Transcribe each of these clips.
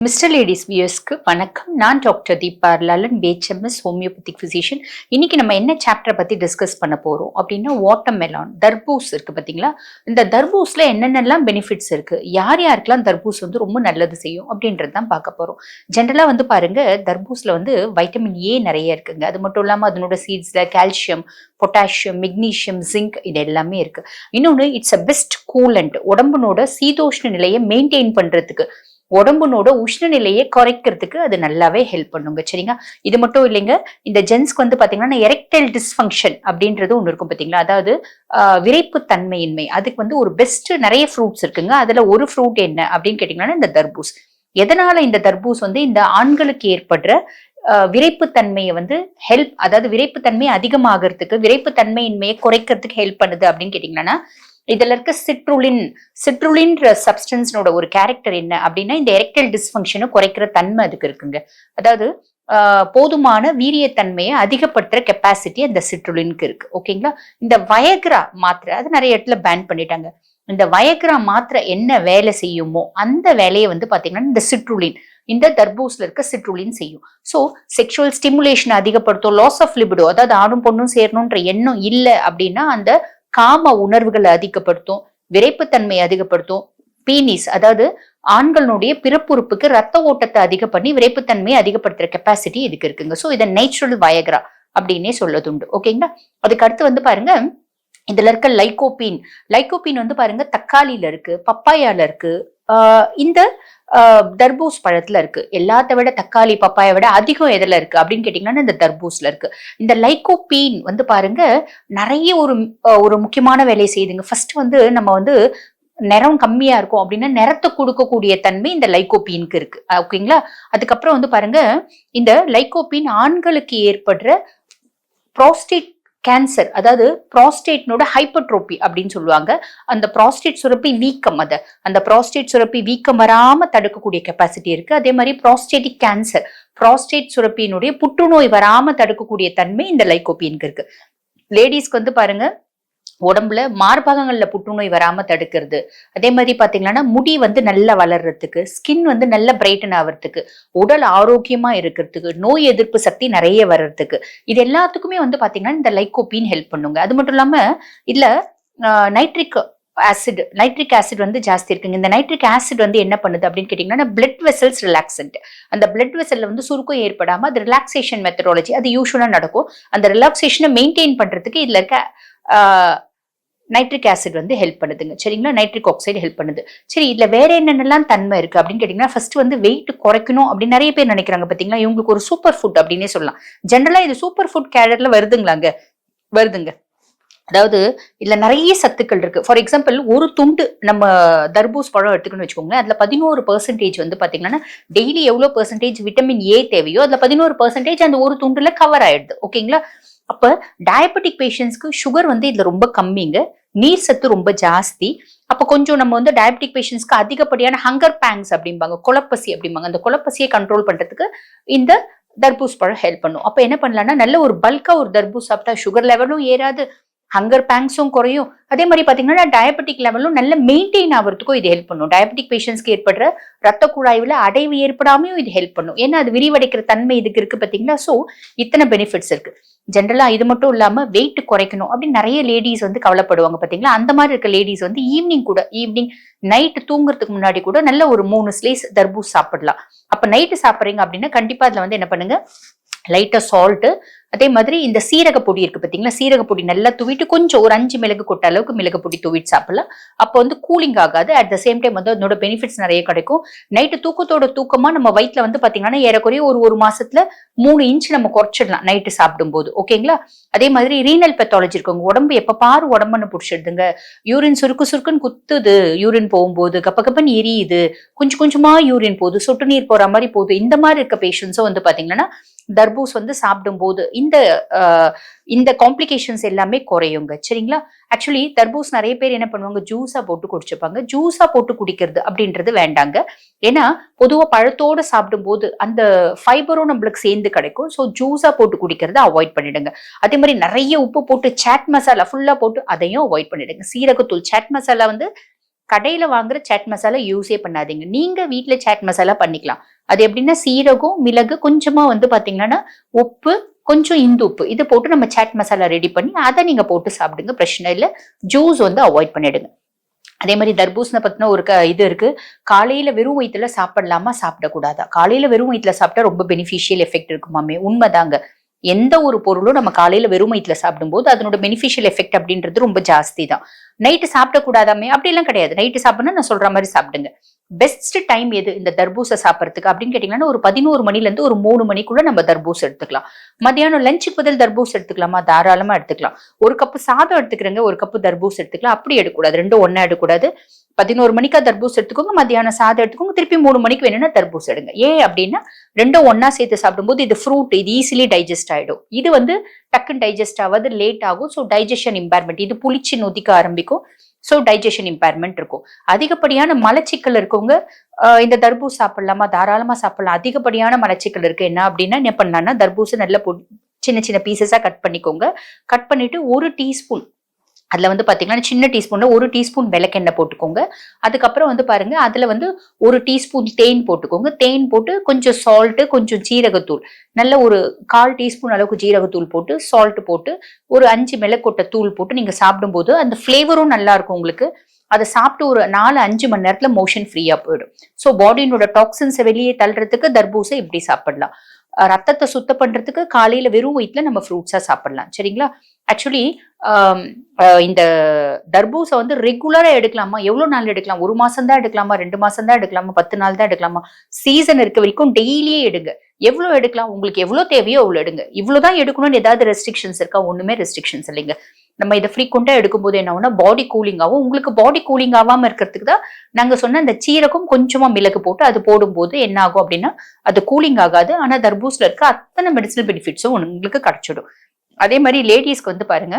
Mister ladies வியூஸ்க்கு வணக்கம். நான் doctor Deepa Lalan, BHMS homeopathic physician. இன்னைக்கு நம்ம என்ன சாப்டரை பத்தி டிஸ்கஸ் பண்ண போறோம் அப்படின்னா, வாட்டர்மெலான் தர்பூஸ் இருக்கு பாத்தீங்களா. இந்த தர்பூஸ்ல என்னென்னலாம் பெனிஃபிட்ஸ் இருக்கு, யார் யாருக்கெல்லாம் தர்பூஸ் வந்து ரொம்ப நல்லது செய்யும் அப்படின்றது தான் பார்க்க போறோம். ஜென்ரலா வந்து பாருங்க, தர்பூஸ்ல வந்து வைட்டமின் ஏ நிறைய இருக்குங்க. அது மட்டும் இல்லாம அதனோட சீட்ஸ்ல கால்சியம், பொட்டாசியம், மெக்னீசியம், ஜிங்க் இது எல்லாமே இருக்கு. இன்னொன்னு, இட்ஸ் அ பெஸ்ட் கூலண்ட். உடம்புனோட சீதோஷ்ண நிலையை மெயின்டைன் பண்றதுக்கு, உடம்புனோட உஷ்ண நிலையை குறைக்கிறதுக்கு அது நல்லாவே ஹெல்ப் பண்ணுங்க. சரிங்க, இது மட்டும் இல்லைங்க. இந்த ஜென்ஸ்க்கு வந்து பாத்தீங்கன்னா எரெக்டைல் டிஸ்ஃபங்க்ஷன் அப்படின்றது ஒண்ணு இருக்கும் பாத்தீங்களா. அதாவது விரைப்பு தன்மையின்மை, அதுக்கு வந்து ஒரு பெஸ்ட் நிறைய ஃப்ரூட்ஸ் இருக்குங்க. அதுல ஒரு ஃப்ரூட் என்ன அப்படின்னு கேட்டீங்கன்னா இந்த தர்பூஸ். எதனால இந்த தர்பூஸ் வந்து இந்த ஆண்களுக்கு ஏற்படுற விரைப்புத்தன்மையை வந்து அதாவது விரைப்புத்தன்மை அதிகமாகிறதுக்கு, விரைப்புத்தன்மையின்மையை குறைக்கிறதுக்கு ஹெல்ப் பண்ணுது அப்படின்னு கேட்டீங்கன்னா, இதுல இருக்க சிட்ருலின்ற சப்ஸ்டன்ஸோட ஒரு கேரக்டர் என்ன அப்படின்னா, இந்த எரெக்டைல் டிஸ்ஃபங்க்ஷனை குறைக்கிற தன்மை அதுக்கு இருக்குங்க. அதாவது போதுமான வீரியத்தன்மையை அதிகப்படுத்துற கெப்பாசிட்டி அந்த சிட்ருலினுக்கு இருக்கு. ஓகேங்களா. இந்த வயக்ரா மாத்திரை அது நிறைய இடத்துல பேன் பண்ணிட்டாங்க. இந்த வயக்ரா மாத்திரை என்ன வேலை செய்யுமோ அந்த வேலையை வந்து பாத்தீங்கன்னா இந்த சிட்ருலின், இந்த தர்பூஸ்ல இருக்க சிட்ருலின் செய்யும். ஸோ செக்ஷுவல் ஸ்டிமுலேஷன் அதிகப்படுத்தும், லாஸ் ஆஃப் லிபிடோ, அதாவது ஆணும் பொண்ணும் சேரணுன்ற எண்ணம் இல்லை அப்படின்னா அந்த காம உணர்வுகளை அதிகப்படுத்தும், விரைப்புத்தன்மை அதிகப்படுத்தும், பீனிஸ் அதாவது ஆண்களுடைய பிறப்புறுப்புக்கு ரத்த ஓட்டத்தை அதிகம் பண்ணி விரைப்புத்தன்மையை அதிகப்படுத்துற கெப்பாசிட்டி இதுக்கு இருக்குங்க. ஸோ இதை நேச்சுரல் வயக்ரா அப்படின்னே சொல்லதுண்டு. ஓகேங்களா. அதுக்கு அடுத்து வந்து பாருங்க, இதுல இருக்க லைகோபீன் வந்து பாருங்க தக்காளியில இருக்கு, பப்பாயால இருக்கு, இந்த தர்பூஸ் பழத்துல இருக்கு. எல்லாத்த விட தக்காளி பப்பாயை விட அதிகம் எதுல இருக்கு அப்படின்னு கேட்டீங்கன்னா இந்த தர்பூஸ்ல இருக்கு. இந்த லைகோபீன் வந்து பாருங்க நிறைய ஒரு முக்கியமான வேலையை செய்யுதுங்க. ஃபர்ஸ்ட் வந்து நம்ம வந்து நிறம் கம்மியா இருக்கும் அப்படின்னா நிறத்தை கொடுக்கக்கூடிய தன்மை இந்த லைகோபீனுக்கு இருக்கு. ஓகேங்களா. அதுக்கப்புறம் வந்து பாருங்க, இந்த லைகோபீன் ஆண்களுக்கு ஏற்படுற புரோஸ்டேட் கேன்சர், அதாவது ப்ராஸ்டேட்னோட ஹைப்பர்ட்ரோபி அப்படின்னு சொல்லுவாங்க. அந்த ப்ராஸ்டேட் சுரப்பி வீக்கம், அந்த ப்ராஸ்டேட் சுரப்பி வீக்கம் வராம தடுக்கக்கூடிய கெப்பாசிட்டி இருக்கு. அதே மாதிரி ப்ராஸ்டேட்டிக் கேன்சர், ப்ராஸ்டேட் சுரப்பியினுடைய புற்றுநோய் வராம தடுக்கக்கூடிய தன்மை இந்த லைகோபீனுக்கு இருக்கு. லேடிஸ்க்கு வந்து பாருங்க உடம்புல மார்பகங்கள்ல புற்றுநோய் வராம தடுக்கிறது. அதே மாதிரி பாத்தீங்கன்னா முடி வந்து நல்லா வளர்றதுக்கு, ஸ்கின் வந்து நல்ல பிரைட்டன் ஆகிறதுக்கு, உடல் ஆரோக்கியமா இருக்கிறதுக்கு, நோய் எதிர்ப்பு சக்தி நிறைய வர்றதுக்கு, இது எல்லாத்துக்குமே வந்து பாத்தீங்கன்னா இந்த லைகோபீன் ஹெல்ப் பண்ணுங்க. அது மட்டும் இல்லாம இதுல நைட்ரிக் ஆசிட் வந்து ஜாஸ்தி இருக்குங்க. இந்த நைட்ரிக் ஆசிட் வந்து என்ன பண்ணுது அப்படின்னு கேட்டீங்கன்னா பிளட் வெசல்ஸ் ரிலாக்சன்ட். அந்த பிளட் வெசல்ல வந்து சுருக்கம் ஏற்படாம அது ரிலாக்ஸேஷன் மெத்தடாலஜி அது யூஸ்வலா நடக்கும். அந்த ரிலாக்ஸேஷனை மெயின்டைன் பண்றதுக்கு இதுல இருக்க நைட்ரிக் ஆசிட் வந்து ஹெல்ப் பண்ணுதுங்க. சரிங்களா. நைட்ரிக் ஆக்சைடு ஹெல்ப் பண்ணுது. சரி, இதுல வேற என்னென்னலாம் தன்மை இருக்கு அப்படின்னு கேட்டீங்கன்னா, ஃபர்ஸ்ட் வந்து வெயிட் குறைக்கணும் அப்படின்னு நிறைய பேர் நினைக்கிறாங்க பாத்தீங்களா. இவங்களுக்கு ஒரு சூப்பர் ஃபுட் அப்படின்னே சொல்லலாம். ஜென்ரலா இது சூப்பர் ஃபுட் கேடர்ல வருதுங்க. அதாவது இதுல நிறைய சத்துக்கள் இருக்கு. ஃபார் எக்ஸாம்பிள், ஒரு துண்டு நம்ம தர்பூஸ் பழம் எடுத்துக்கணும்னு வச்சுக்கோங்களேன், அதுல 11% வந்து பாத்தீங்கன்னா டெய்லி எவ்வளவு பெர்சன்டேஜ் விட்டமின் ஏ தேவையோ அதுல 11% அந்த ஒரு துண்டுல கவர் ஆயிடுது. ஓகேங்களா. அப்ப டயபெட்டிக் பேஷண்ட்ஸ்க்கு சுகர் வந்து இதுல ரொம்ப கம்மிங்க, நீர் சத்து ரொம்ப ஜாஸ்தி. அப்ப கொஞ்சம் நம்ம வந்து டயபெட்டிக் பேஷண்ட்ஸ்க்கு அதிகப்படியான ஹங்கர் பேங்ஸ் அப்படிம்பாங்க, குளப்பசி அப்படிம்பாங்க, அந்த குளப்பசியை கண்ட்ரோல் பண்றதுக்கு இந்த தர்பூஸ் பழம் ஹெல்ப் பண்ணும். அப்ப என்ன பண்ணலாம்னா, நல்ல ஒரு பல்கா ஒரு தர்பூஸ் சாப்பிட்டா சுகர் லெவலும் ஏறாது, ஹங்கர் பேங்ஸும் குறையும். அதே மாதிரி பாத்தீங்கன்னா டயபெட்டிக் லெவலும் நல்ல மெயின்டைன் ஆகிறதுக்கும் இது ஹெல்ப் பண்ணும். டயபெட்டிக் பேஷண்ட்ஸ்க்கு ஏற்படுற ரத்த குழாய்வுல அடைவு ஏற்படாமையும் இது ஹெல்ப் பண்ணும். ஏன்னா அது விரிவடைக்கிற தன்மை இதுக்கு இருக்கு பாத்தீங்களா. சோ இத்தனை பெனிஃபிட்ஸ் இருக்கு. ஜென்ரலா இது மட்டும் இல்லாம வெயிட் குறைக்கணும் அப்படின்னு நிறைய லேடிஸ் வந்து கவலைப்படுவாங்க பாத்தீங்களா. அந்த மாதிரி இருக்க லேடிஸ் வந்து ஈவினிங் நைட் தூங்குறதுக்கு முன்னாடி கூட நல்ல ஒரு 3 ஸ்லைஸ் தர்பூஸ் சாப்பிடலாம். அப்ப நைட்டு சாப்பிட்றீங்க அப்படின்னா கண்டிப்பா அதுல வந்து என்ன பண்ணுங்க, லைட்டா சால்ட், அதே மாதிரி இந்த சீரக பொடி இருக்கு பாத்தீங்களா, சீரக பொடி நல்லா தூவிட்டு கொஞ்சம் ஒரு 5 மிளகு கொட்ட அளவுக்கு மிளகு பொடி தூவிட்டு சாப்பிடலாம். அப்போ வந்து கூலிங் ஆகாது. அட் த சேம் டைம் வந்து அதனோட பெனிஃபிட்ஸ் நிறைய கிடைக்கும். நைட்டு தூக்கமா நம்ம வயிற்றுல வந்து பாத்தீங்கன்னா ஏறக்குறைய ஒரு மாசத்துல 3 இன்ச் நம்ம குறைச்சிடலாம் நைட்டு சாப்பிடும் போது. ஓகேங்களா. அதே மாதிரி ரீனல் பெத்தாலஜி இருக்குங்க. உடம்பு எப்ப பாரு உடம்புன்னு பிடிச்சிடுதுங்க, யூரின் சுருக்குன்னு குத்துது, யூரின் போகும்போது கப்பன்னு எரியுது, கொஞ்சமா யூரின் போகுது, சொட்டு நீர் போற மாதிரி போகுது, இந்த மாதிரி இருக்க பேஷண்ட்ஸும் வந்து பாத்தீங்கன்னா தர்பூஸ் வந்து சாப்பிடும் போது இந்த காம்ப்ளிகேஷன்ஸ் எல்லாமே குறையுங்க. சரிங்களா. ஆக்சுவலி தர்பூஸ் நிறைய பேர் என்ன பண்ணுவாங்க, ஜூஸா போட்டு குடிச்சுப்பாங்க. ஜூஸா போட்டு குடிக்கிறது அப்படின்றது வேண்டாங்க. ஏன்னா பொதுவா பழத்தோட சாப்பிடும் போது அந்த ஃபைபரும் நம்மளுக்கு சேர்ந்து கிடைக்கும். ஸோ ஜூஸா போட்டு குடிக்கிறத அவாய்ட் பண்ணிடுங்க. அதே மாதிரி நிறைய உப்பு போட்டு சாட் மசாலா ஃபுல்லா போட்டு அதையும் அவாய்ட் பண்ணிடுங்க. சீரகத்தூள் சாட் மசாலா வந்து கடையில வாங்குற சாட் மசாலா யூஸே பண்ணாதீங்க. நீங்க வீட்ல சாட் மசாலா பண்ணிக்கலாம். அது எப்படின்னா சீரகம், மிளகு, கொஞ்சமா வந்து பாத்தீங்கன்னா உப்பு, கொஞ்சம் இந்துப்பு இது போட்டு நம்ம சாட் மசாலா ரெடி பண்ணி அதை நீங்க போட்டு சாப்பிடுங்க, பிரச்சனை இல்லை. ஜூஸ் வந்து அவாய்ட் பண்ணிடுங்க. அதே மாதிரி தர்பூசணை பத்தின ஒரு இது இருக்கு. காலையில வெறும் வயிற்றுல சாப்பிடலாமா சாப்பிடக்கூடாதா? காலையில வெறும் வயிற்றுல சாப்பிட்டா ரொம்ப பெனிஃபிஷியல் எஃபெக்ட் இருக்குமாமே, உண்மைதாங்க. எந்த ஒரு பொருளும் நம்ம காலையில வெறும் வயிற்றுல சாப்பிடும்போது அதனோட பெனிஃபிஷியல் எஃபெக்ட் அப்படின்றது ரொம்ப ஜாஸ்தி தான். நைட்டு சாப்பிடக்கூடாதாமே அப்படி எல்லாம் கிடையாது. நைட்டு சாப்பிடணும் நான் சொல்ற மாதிரி சாப்பிடுங்க. பெஸ்ட் டைம் எது இந்த தர்பூசை சாப்பிட்றதுக்கு அப்படின்னு கேட்டீங்கன்னா ஒரு 11 மணில இருந்து ஒரு 3 மணிக்குள்ள நம்ம தர்பூஸ் எடுத்துக்கலாம். மத்தியானம் லஞ்சுக்கு பதில் தர்பூஸ் எடுத்துக்கலாமா? தாராளமா எடுத்துக்கலாம். ஒரு கப்பு சாதம் எடுத்துக்கிறேங்க, ஒரு கப்பு தர்பூஸ் எடுத்துக்கலாம். அப்படி எடுக்கக்கூடாது, ரெண்டும் ஒன்னா எடுக்கக்கூடாது. 11 மணிக்கா தர்பூஸ் எடுத்துக்கோங்க, மத்தியானம் சாதம் எடுத்துக்கோங்க, திருப்பி 3 மணிக்கு வேணும்னா தர்பூஸ் எடுங்க. ஏன் அப்படின்னா ரெண்டும் ஒன்னா சேர்த்து சாப்பிடும்போது இது ஃப்ரூட், இது ஈஸிலி டைஜஸ்ட் ஆயிடும். இது வந்து டக்குன்னு டைஜஸ்ட் ஆகாது, லேட் ஆகும். ஸோ டைஜஷன் இம்பேர்மெண்ட், இது புளிச்சு நொதிக்க ஆரம்பிக்கும். ஸோ டைஜஷன் இம்பேர்மெண்ட் இருக்கும். அதிகப்படியான மலச்சிக்கல் இருக்கவங்க இந்த தர்பூஸ் சாப்பிடலாமா? தாராளமா சாப்பிடலாம். அதிகப்படியான மலச்சிக்கல் இருக்கு என்ன அப்படின்னா என்ன பண்ணலாம்னா தர்பூஸ் நல்லா சின்ன சின்ன பீசஸா கட் பண்ணிக்கோங்க. கட் பண்ணிட்டு 1 டீஸ்பூன் அதுல வந்து பாத்தீங்கன்னா சின்ன டீஸ்பூன்ல 1 டீஸ்பூன் விளக்கெண்ணெய் போட்டுக்கோங்க. அதுக்கப்புறம் வந்து பாருங்க அதுல வந்து 1 டீஸ்பூன் தேன் போட்டுக்கோங்க. தேன் போட்டு கொஞ்சம் சால்ட், கொஞ்சம் ஜீரகத்தூள், நல்ல ஒரு 1/4 டீஸ்பூன் அளவுக்கு ஜீரகத்தூள் போட்டு, சால்ட் போட்டு, ஒரு 5 மிளகொட்டை தூள் போட்டு நீங்க சாப்பிடும்போது அந்த ஃபிளேவரும் நல்லா இருக்கும் உங்களுக்கு. அதை சாப்பிட்டு ஒரு 4-5 மணி நேரத்துல மோஷன் ஃப்ரீயா போயிடும். ஸோ பாடியோட டாக்ஸின்ஸை வெளியே தள்ளுறதுக்கு தர்பூசை இப்படி சாப்பிடலாம். ரத்தத்தை சுத்தம் பண்றதுக்கு காலையில வெறும் வயிற்றுல நம்ம ஃப்ரூட்ஸா சாப்பிடலாம். சரிங்களா? ஆக்சுவலி இந்த தர்பூசை வந்து ரெகுலரா எடுக்கலாமா? எவ்வளவு நாள் எடுக்கலாம்? 1 மாசம் தான் எடுக்கலாமா? 2 மாசம் தான் எடுக்கலாமா? 10 நாள் தான் எடுக்கலாமா? சீசன் இருக்க வரைக்கும் டெய்லியே எடுங்க. எவ்வளவு எடுக்கலாம்? உங்களுக்கு எவ்வளவு தேவையோ அவ்வளவு எடுங்க. இவ்வளவுதான் எடுக்கணும்னு ஏதாவது ரெஸ்ட்ரிக்ஷன்ஸ் இருக்கா? ஒண்ணுமே ரெஸ்ட்ரிக்ஷன்ஸ் இல்லைங்க. நம்ம இதை ஃப்ரீக்வெண்டா எடுக்கும்போது என்ன ஆகும்னா பாடி கூலிங் ஆகும். உங்களுக்கு பாடி கூலிங் ஆகாம இருக்கிறதுக்கு தான் நாங்க சொன்ன அந்த சீரகம், கொஞ்சமா மிளகு போட்டு அது போடும்போது என்ன ஆகும் அப்படின்னா அது கூலிங் ஆகாது. ஆனா தர்பூஸ்ல இருக்க அத்தனை மெடிசனல் பெனிஃபிட்ஸும் உங்களுக்கு கிடைச்சிடும். அதே மாதிரி லேடிஸ்க்கு வந்து பாருங்க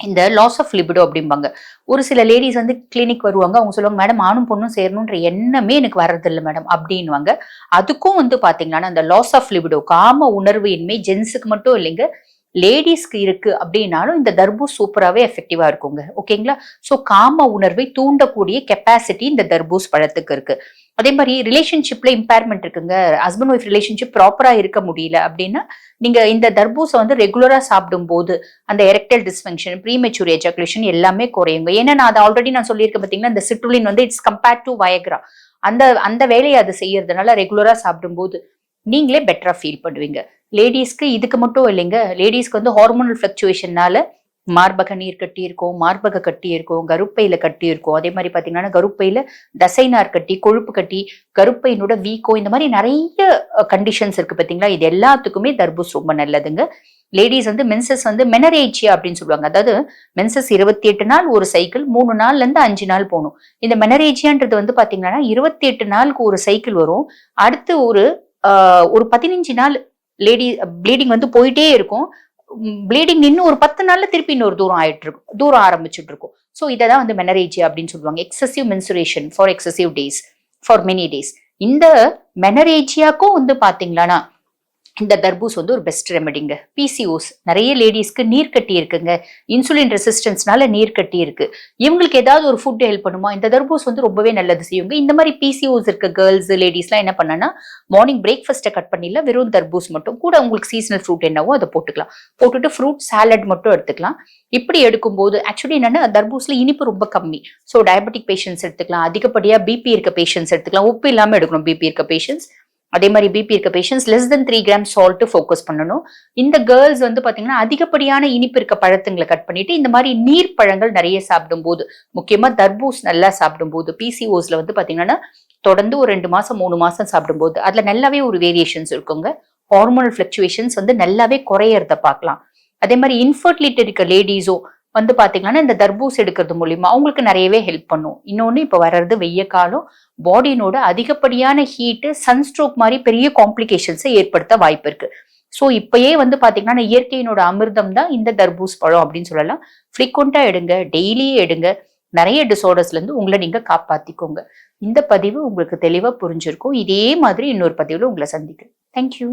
இந்த லாஸ் ஆஃப் லிபிடோ அப்படிம்பாங்க. ஒரு சில லேடிஸ் வந்து கிளினிக் வருவாங்க, அவங்க சொல்லுவாங்க மேடம் ஆணும் பொண்ணும் சேரணுன்ற எண்ணமே எனக்கு வர்றதில்லை மேடம் அப்படின்வாங்க. அதுக்கும் வந்து பாத்தீங்கன்னா அந்த லாஸ் ஆஃப் லிபிடோ, காம உணர்வு இன்மை ஜென்ஸுக்கு மட்டும் இல்லைங்க, லேடிஸ்க்கு இருக்கு அப்படின்னாலும் இந்த தர்பூஸ் சூப்பராகவே எஃபெக்டிவா இருக்குங்க. ஓகேங்களா? ஸோ காம உணர்வை தூண்டக்கூடிய கெப்பாசிட்டி இந்த தர்பூஸ் பழத்துக்கு இருக்கு. அதே மாதிரி ரிலேஷன்ஷிப்ல இம்பேர்மெண்ட் இருக்குங்க, ஹஸ்பண்ட் ஒய்ஃப் ரிலேஷன்ஷிப் ப்ராப்பரா இருக்க முடியல அப்படின்னா நீங்க இந்த தர்பூசை வந்து ரெகுலரா சாப்பிடும் போது அந்த எரெக்டைல் டிஸ்ஃபங்க்ஷன், ப்ரீமெச்சூர் எஜாகுலேஷன் எல்லாமே குறையுங்க. ஏன்னா நான் அதை ஆல்ரெடி நான் சொல்லியிருக்கேன் பார்த்தீங்கன்னா இந்த சிட்ருலின் வந்து இட்ஸ் கம்பேர்ட் டு வயக்ரா. அந்த அந்த வேலையை அது செய்யறதுனால ரெகுலரா சாப்பிடும்போது நீங்களே பெட்டரா ஃபீல் பண்ணுவீங்க. லேடிஸ்க்கு இதுக்கு மட்டும் இல்லைங்க, லேடிஸ்க்கு வந்து ஹார்மோனல் ஃபிளக்சுவேஷன்னால மார்பக நீர் கட்டி இருக்கும், மார்பக கட்டி இருக்கும், கருப்பையில கட்டி இருக்கும். அதே மாதிரி பாத்தீங்கன்னா கருப்பையில தசைநார் கட்டி, கொழுப்பு கட்டி, கருப்பையினோட வீக்கோ, இந்த மாதிரி நிறைய கண்டிஷன்ஸ் இருக்கு பாத்தீங்களா. இது எல்லாத்துக்குமே தர்பூஸ் ரொம்ப நல்லதுங்க. லேடிஸ் வந்து மென்சஸ் வந்து மெனரேஜியா அப்படின்னு சொல்லுவாங்க. அதாவது மென்சஸ் 28 நாள் ஒரு சைக்கிள், 3 நாள்ல இருந்து 5 நாள் போகணும். இந்த மெனரேஜியான்றது வந்து பாத்தீங்கன்னா 28 நாளுக்கு ஒரு சைக்கிள் வரும். அடுத்து ஒரு 15 நாள் லேடி ப்ளீடிங் வந்து போயிட்டே இருக்கும். ப்ளீடிங் நின்று ஒரு 10 நாள்ல திருப்பி இன்னொரு தூரம் ஆரம்பிச்சுட்டு இருக்கும். ஸோ இதை தான் வந்து மெனரேஜியா அப்படின்னு சொல்லுவாங்க. Excessive mensuration for excessive days, for many days. இந்த மெனரேஜியாக்கும் வந்து பாத்தீங்களா இந்த தர்பூஸ் வந்து ஒரு பெஸ்ட் ரெமெடிங்க. பிசிஓஸ் நிறைய லேடிஸ்க்கு நீர் கட்டி இருக்குங்க, இன்சுலின் ரெசிஸ்டன்ஸ்னால நீர் கட்டி இருக்கு. இவங்களுக்கு ஏதாவது ஒரு ஃபுட் ஹெல்ப் பண்ணுமா? இந்த தர்பூஸ் வந்து ரொம்பவே நல்லது செய்யுங்க. இந்த மாதிரி பிசிஓஸ் இருக்க கேர்ள்ஸ் லேடிஸ்லாம் என்ன பண்ணனா மார்னிங் பிரேக்ஃபாஸ்ட்டை கட் பண்ணிடல, வெறும் தர்பூஸ் மட்டும் கூட உங்களுக்கு சீசனல் ஃப்ரூட் என்னவோ அதை போட்டுக்கலாம். போட்டுட்டு ஃப்ரூட் சாலட் மட்டும் எடுத்துக்கலாம். இப்படி எடுக்கும்போது ஆக்சுவலி என்னன்னா தர்பூஸ்ல இனிப்பு ரொம்ப கம்மி. ஸோ டயபெட்டிக் பேஷன்ஸ் எடுத்துக்கலாம், அதிகப்படியா பிபி இருக்க பேஷன்ஸ் எடுத்துக்கலாம். உப்பு இல்லாம எடுக்கணும் பிபி இருக்க பேஷன்ஸ். அதே மாதிரி பிபி இருக்க patients less than 3 gram salt focus பண்ணணும். இந்த கேர்ள்ஸ் வந்து பாத்தீங்கன்னா அதிகப்படியான இனிப்பு இருக்க பழத்துங்களை கட் பண்ணிட்டு இந்த மாதிரி நீர் பழங்கள் நிறைய சாப்பிடும் போது, முக்கியமா தர்பூஸ் நல்லா சாப்பிடும் போது, பிசிஓஸ்ல வந்து பாத்தீங்கன்னா தொடர்ந்து ஒரு 2 மாசம் 3 மாசம் சாப்பிடும் போது அதுல நல்லாவே ஒரு வேரியேஷன்ஸ் இருக்குங்க. ஹார்மோனல் ஃபிளக்சுவேஷன்ஸ் வந்து நல்லாவே குறையறத பார்க்கலாம். அதே மாதிரி இன்ஃபர்டிலிட்டி இருக்க லேடிஸோ வந்து பாத்தீங்கன்னா இந்த தர்பூஸ் எடுக்கிறது மூலியமா அவங்களுக்கு நிறையவே ஹெல்ப் பண்ணும். இன்னொன்னு இப்ப வர்றது வெய்ய காலம், பாடியினோட அதிகப்படியான ஹீட்டு சன்ஸ்ட்ரோக் மாதிரி பெரிய காம்ப்ளிகேஷன்ஸை ஏற்படுத்த வாய்ப்பு இருக்கு. ஸோ இப்பயே வந்து பாத்தீங்கன்னா இயற்கையினோட அமிர்தம் தான் இந்த தர்பூஸ் பழம் அப்படின்னு சொல்லலாம். ஃப்ரீக்வெண்டா எடுங்க, டெய்லியே எடுங்க. நிறைய டிசார்டர்ஸ்ல இருந்து உங்களை நீங்க காப்பாத்திக்கோங்க. இந்த பதிவு உங்களுக்கு தெளிவா புரிஞ்சிருக்கும். இதே மாதிரி இன்னொரு பதிவுல உங்களை சந்திக்கிறேன். தேங்க்யூ.